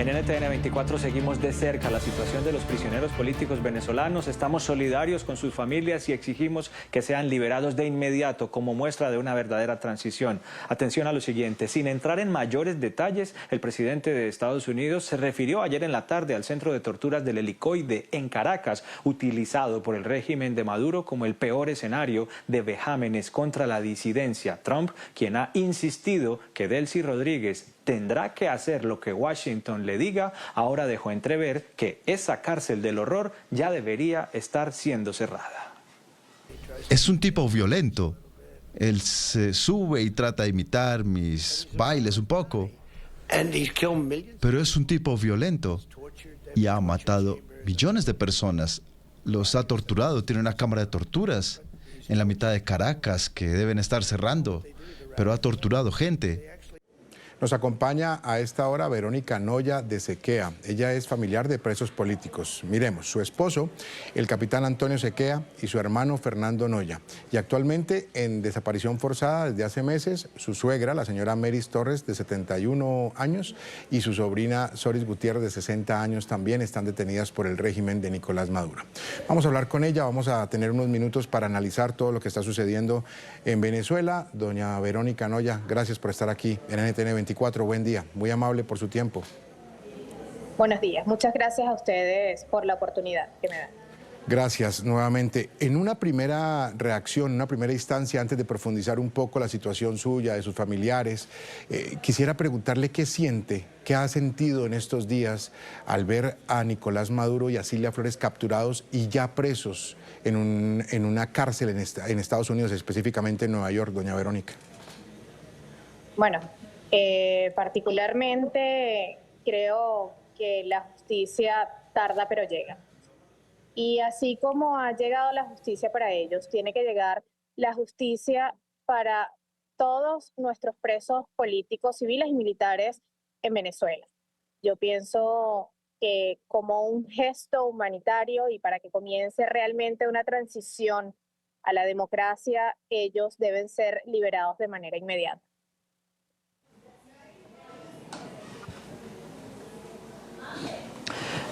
En NTN 24 seguimos de cerca la situación de los prisioneros políticos venezolanos. Estamos solidarios con sus familias y exigimos que sean liberados de inmediato como muestra de una verdadera transición. Atención a lo siguiente, sin entrar en mayores detalles, el presidente de Estados Unidos se refirió ayer en la tarde al centro de torturas del Helicoide en Caracas, utilizado por el régimen de Maduro como el peor escenario de vejámenes contra la disidencia. Trump, quien ha insistido que Delcy Rodríguez tendrá que hacer lo que Washington le diga, ahora dejó entrever que esa cárcel del horror ya debería estar siendo cerrada. Es un tipo violento. Él se sube y trata de imitar mis bailes un poco. Pero es un tipo violento y ha matado millones de personas. Los ha torturado, tiene una cámara de torturas en la mitad de Caracas que deben estar cerrando, pero ha torturado gente. Nos acompaña a esta hora Verónica Noya de Sequea. Ella es familiar de presos políticos. Miremos, su esposo, el capitán Antonio Sequea, y su hermano Fernando Noya. Y actualmente en desaparición forzada desde hace meses, su suegra, la señora Meris Torres, de 71 años, y su sobrina Soris Gutiérrez, de 60 años, también están detenidas por el régimen de Nicolás Maduro. Vamos a hablar con ella, vamos a tener unos minutos para analizar todo lo que está sucediendo en Venezuela. Doña Verónica Noya, gracias por estar aquí en NTN 24. Buen día, muy amable por su tiempo. Buenos días, muchas gracias a ustedes por la oportunidad que me dan. Gracias nuevamente. En una primera reacción, una primera instancia, antes de profundizar un poco la situación suya, de sus familiares, quisiera preguntarle qué siente, qué ha sentido en estos días al ver a Nicolás Maduro y a Cilia Flores capturados y ya presos en una cárcel en Estados Unidos, específicamente en Nueva York, doña Verónica. Bueno, particularmente creo que la justicia tarda pero llega. Y así como ha llegado la justicia para ellos, tiene que llegar la justicia para todos nuestros presos políticos, civiles y militares en Venezuela. Yo pienso que como un gesto humanitario y para que comience realmente una transición a la democracia, ellos deben ser liberados de manera inmediata.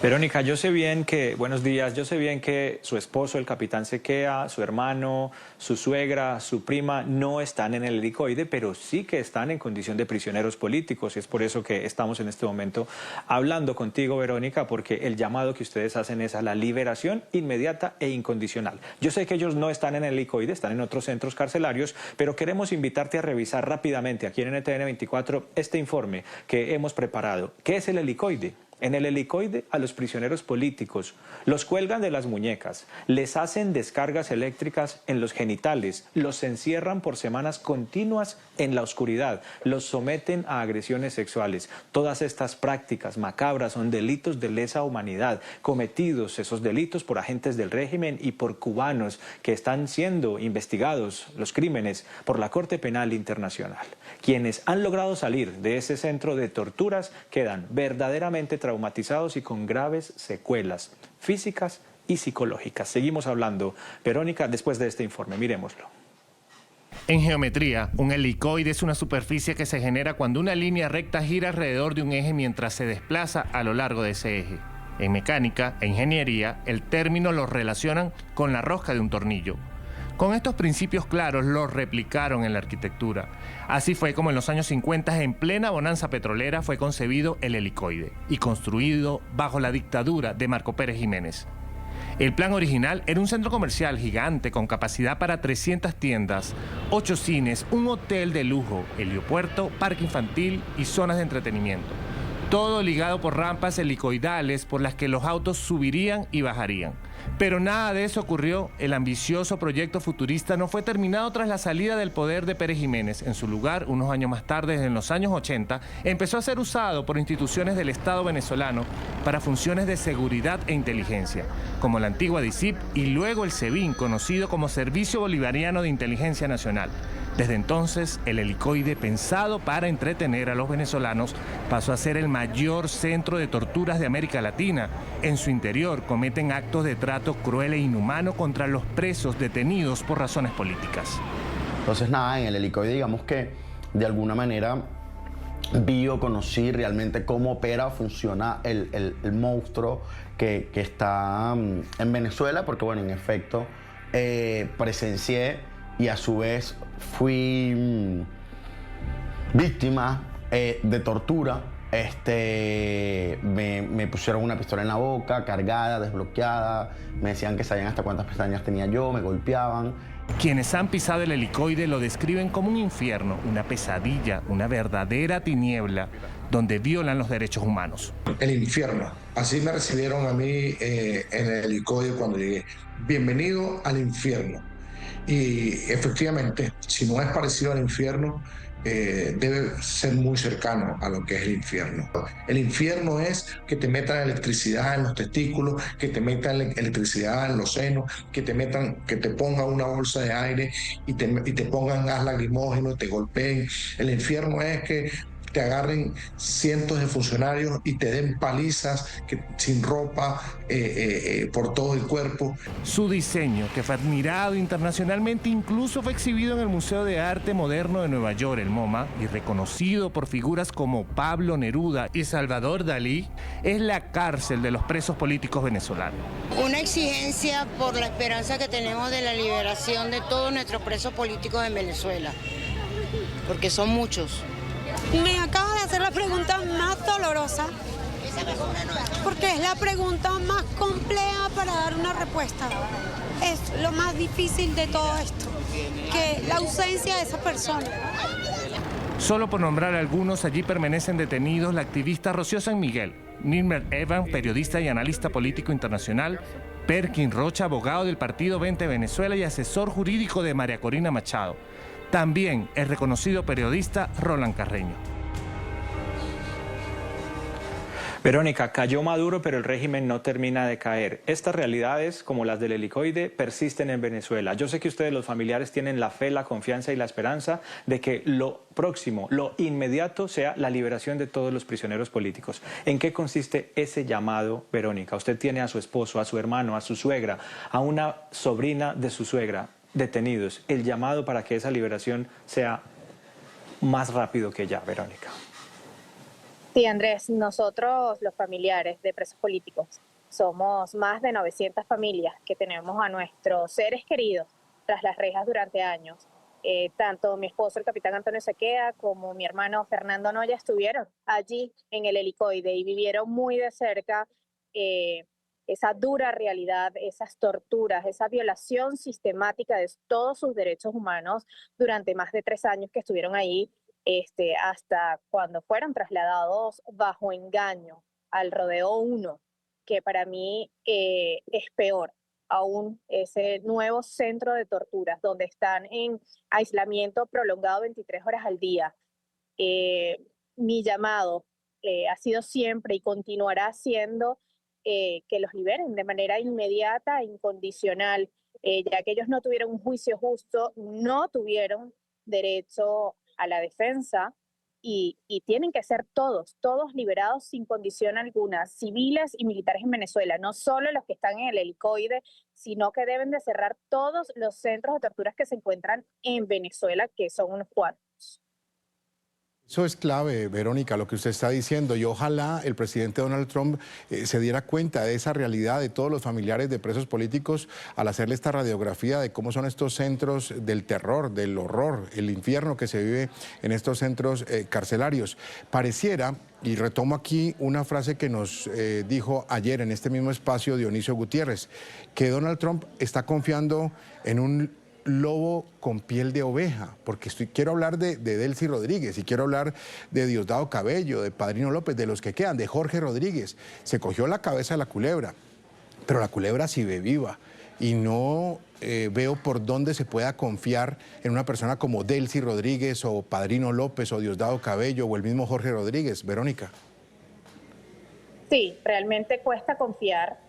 Verónica, yo sé bien que, buenos días, yo sé bien que su esposo, el capitán Sequea, su hermano, su suegra, su prima no están en el Helicoide, pero sí que están en condición de prisioneros políticos y es por eso que estamos en este momento hablando contigo, Verónica, porque el llamado que ustedes hacen es a la liberación inmediata e incondicional. Yo sé que ellos no están en el Helicoide, están en otros centros carcelarios, pero queremos invitarte a revisar rápidamente aquí en NTN 24 este informe que hemos preparado. ¿Qué es el Helicoide? En el Helicoide a los prisioneros políticos los cuelgan de las muñecas, les hacen descargas eléctricas en los genitales, los encierran por semanas continuas en la oscuridad, los someten a agresiones sexuales. Todas estas prácticas macabras son delitos de lesa humanidad, cometidos esos delitos por agentes del régimen y por cubanos que están siendo investigados los crímenes por la Corte Penal Internacional. Quienes han logrado salir de ese centro de torturas quedan verdaderamente traumatizados y con graves secuelas físicas y psicológicas. Seguimos hablando, Verónica, después de este informe. Miremoslo. En geometría, un helicoide es una superficie que se genera cuando una línea recta gira alrededor de un eje mientras se desplaza a lo largo de ese eje. En mecánica e ingeniería, el término lo relacionan con la rosca de un tornillo. Con estos principios claros los replicaron en la arquitectura. Así fue como en los años 50, en plena bonanza petrolera, fue concebido el helicoide y construido bajo la dictadura de Marco Pérez Jiménez. El plan original era un centro comercial gigante con capacidad para 300 tiendas, 8 cines, un hotel de lujo, heliopuerto, parque infantil y zonas de entretenimiento. Todo ligado por rampas helicoidales por las que los autos subirían y bajarían. Pero nada de eso ocurrió. El ambicioso proyecto futurista no fue terminado tras la salida del poder de Pérez Jiménez. En su lugar, unos años más tarde, en los años 80, empezó a ser usado por instituciones del Estado venezolano para funciones de seguridad e inteligencia, como la antigua DICIP y luego el SEBIN, conocido como Servicio Bolivariano de Inteligencia Nacional. Desde entonces, el helicoide, pensado para entretener a los venezolanos, pasó a ser el mayor centro de torturas de América Latina. En su interior cometen actos de trato cruel e inhumano contra los presos detenidos por razones políticas. Entonces nada, en el helicoide digamos que de alguna manera vi o conocí realmente cómo opera o funciona el monstruo que está en Venezuela, porque bueno, en efecto, presencié y a su vez fui víctima de tortura. Me pusieron una pistola en la boca, cargada, desbloqueada, me decían que sabían hasta cuántas pestañas tenía yo, me golpeaban. Quienes han pisado el helicoide lo describen como un infierno, una pesadilla, una verdadera tiniebla, donde violan los derechos humanos. El infierno. Así me recibieron a mí en el helicoide cuando llegué. Bienvenido al infierno. Y efectivamente, si no es parecido al infierno, debe ser muy cercano a lo que es el infierno. El infierno es que te metan electricidad en los testículos, que te metan electricidad en los senos, que te pongan una bolsa de aire y te pongan gas lacrimógeno, te golpeen. El infierno es que te agarren cientos de funcionarios y te den palizas sin ropa por todo el cuerpo. Su diseño, que fue admirado internacionalmente, incluso fue exhibido en el Museo de Arte Moderno de Nueva York, el MoMA, y reconocido por figuras como Pablo Neruda y Salvador Dalí, es la cárcel de los presos políticos venezolanos. Una exigencia por la esperanza que tenemos de la liberación de todos nuestros presos políticos en Venezuela, porque son muchos. Me acaba de hacer la pregunta más dolorosa, porque es la pregunta más compleja para dar una respuesta. Es lo más difícil de todo esto, que la ausencia de esa persona. Solo por nombrar algunos, allí permanecen detenidos la activista Rocío San Miguel, Nilmer Evans, periodista y analista político internacional, Perkin Rocha, abogado del Partido 20 Venezuela y asesor jurídico de María Corina Machado. También el reconocido periodista Roland Carreño. Verónica, cayó Maduro, pero el régimen no termina de caer. Estas realidades, como las del helicoide, persisten en Venezuela. Yo sé que ustedes, los familiares, tienen la fe, la confianza y la esperanza de que lo próximo, lo inmediato, sea la liberación de todos los prisioneros políticos. ¿En qué consiste ese llamado, Verónica? Usted tiene a su esposo, a su hermano, a su suegra, a una sobrina de su suegra detenidos. El llamado para que esa liberación sea más rápido que ya, Verónica. Sí, Andrés, nosotros los familiares de presos políticos somos más de 900 familias que tenemos a nuestros seres queridos tras las rejas durante años. Tanto mi esposo, el capitán Antonio Sequea, como mi hermano Fernando Noya estuvieron allí en el helicoide y vivieron muy de cerca esa dura realidad, esas torturas, esa violación sistemática de todos sus derechos humanos durante más de 3 años que estuvieron ahí, hasta cuando fueron trasladados bajo engaño al Rodeo 1, que para mí es peor aún, ese nuevo centro de torturas donde están en aislamiento prolongado 23 horas al día. Mi llamado ha sido siempre y continuará siendo que los liberen de manera inmediata e incondicional, ya que ellos no tuvieron un juicio justo, no tuvieron derecho a la defensa y tienen que ser todos liberados sin condición alguna, civiles y militares en Venezuela, no solo los que están en el helicoide, sino que deben de cerrar todos los centros de torturas que se encuentran en Venezuela, que son unos cuantos. Eso es clave, Verónica, lo que usted está diciendo, y ojalá el presidente Donald Trump se diera cuenta de esa realidad de todos los familiares de presos políticos al hacerle esta radiografía de cómo son estos centros del terror, del horror, el infierno que se vive en estos centros carcelarios. Pareciera, y retomo aquí una frase que nos dijo ayer en este mismo espacio Dionisio Gutiérrez, que Donald Trump está confiando en un lobo con piel de oveja, porque quiero hablar de Delcy Rodríguez y quiero hablar de Diosdado Cabello, de Padrino López, de los que quedan, de Jorge Rodríguez. Se cogió la cabeza de la culebra, pero la culebra sigue viva y no veo por dónde se pueda confiar en una persona como Delcy Rodríguez o Padrino López o Diosdado Cabello o el mismo Jorge Rodríguez. Verónica. Sí, realmente cuesta confiar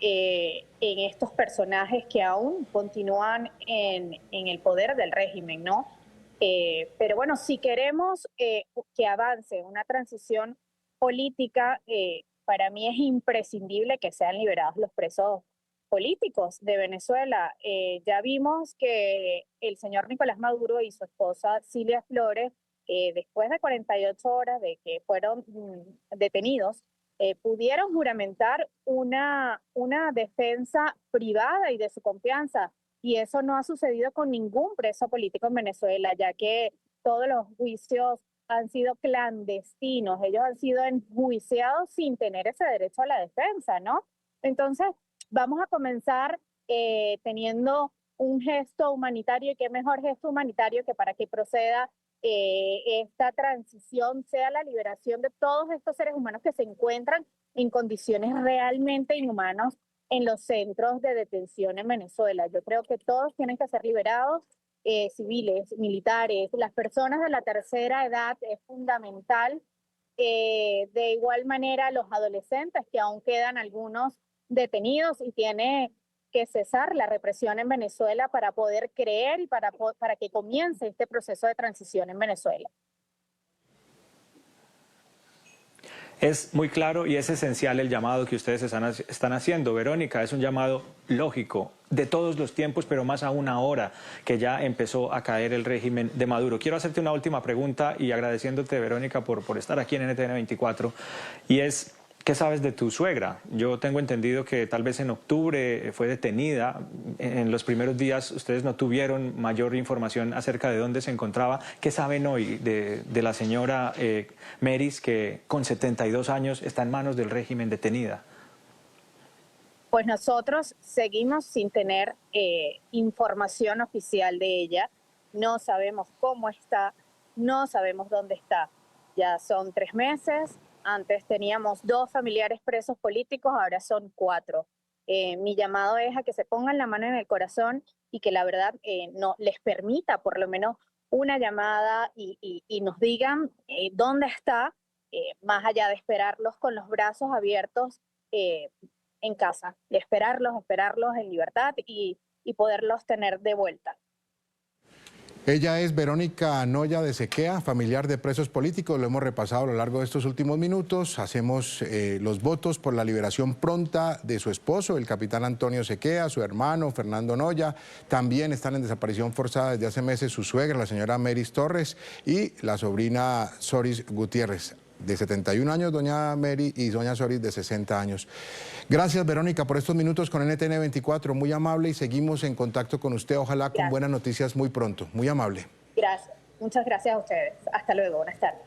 en estos personajes que aún continúan en el poder del régimen, ¿no? Pero bueno, si queremos que avance una transición política, para mí es imprescindible que sean liberados los presos políticos de Venezuela. Ya vimos que el señor Nicolás Maduro y su esposa Cilia Flores después de 48 horas de que fueron detenidos, pudieron juramentar una defensa privada y de su confianza. Y eso no ha sucedido con ningún preso político en Venezuela, ya que todos los juicios han sido clandestinos. Ellos han sido enjuiciados sin tener ese derecho a la defensa, ¿no? Entonces, vamos a comenzar teniendo un gesto humanitario, y qué mejor gesto humanitario que para que proceda esta transición sea la liberación de todos estos seres humanos que se encuentran en condiciones realmente inhumanas en los centros de detención en Venezuela. Yo creo que todos tienen que ser liberados, civiles, militares, las personas de la tercera edad es fundamental. De igual manera, los adolescentes, que aún quedan algunos detenidos, y tiene que cesar la represión en Venezuela para poder creer y para que comience este proceso de transición en Venezuela. Es muy claro y es esencial el llamado que ustedes están haciendo. Verónica, es un llamado lógico de todos los tiempos, pero más aún ahora que ya empezó a caer el régimen de Maduro. Quiero hacerte una última pregunta y agradeciéndote, Verónica, por estar aquí en NTN 24, y es: ¿qué sabes de tu suegra? Yo tengo entendido que tal vez en octubre fue detenida. En los primeros días ustedes no tuvieron mayor información acerca de dónde se encontraba. ¿Qué saben hoy de la señora Meris, que con 72 años está en manos del régimen detenida? Pues nosotros seguimos sin tener información oficial de ella. No sabemos cómo está, no sabemos dónde está. Ya son 3 meses. Antes teníamos 2 familiares presos políticos, ahora son 4. Mi llamado es a que se pongan la mano en el corazón y que la verdad no les permita por lo menos una llamada y nos digan dónde está, más allá de esperarlos con los brazos abiertos en casa, de esperarlos en libertad y poderlos tener de vuelta. Ella es Verónica Noya de Sequea, familiar de presos políticos. Lo hemos repasado a lo largo de estos últimos minutos. Hacemos los votos por la liberación pronta de su esposo, el capitán Antonio Sequea, su hermano Fernando Noya. También están en desaparición forzada desde hace meses su suegra, la señora Meris Torres, y la sobrina Soris Gutiérrez, de 71 años, doña Mary, y doña Soris, de 60 años. Gracias, Verónica, por estos minutos con NTN 24, muy amable, y seguimos en contacto con usted, ojalá con buenas noticias muy pronto. Muy amable. Gracias, muchas gracias a ustedes. Hasta luego, buenas tardes.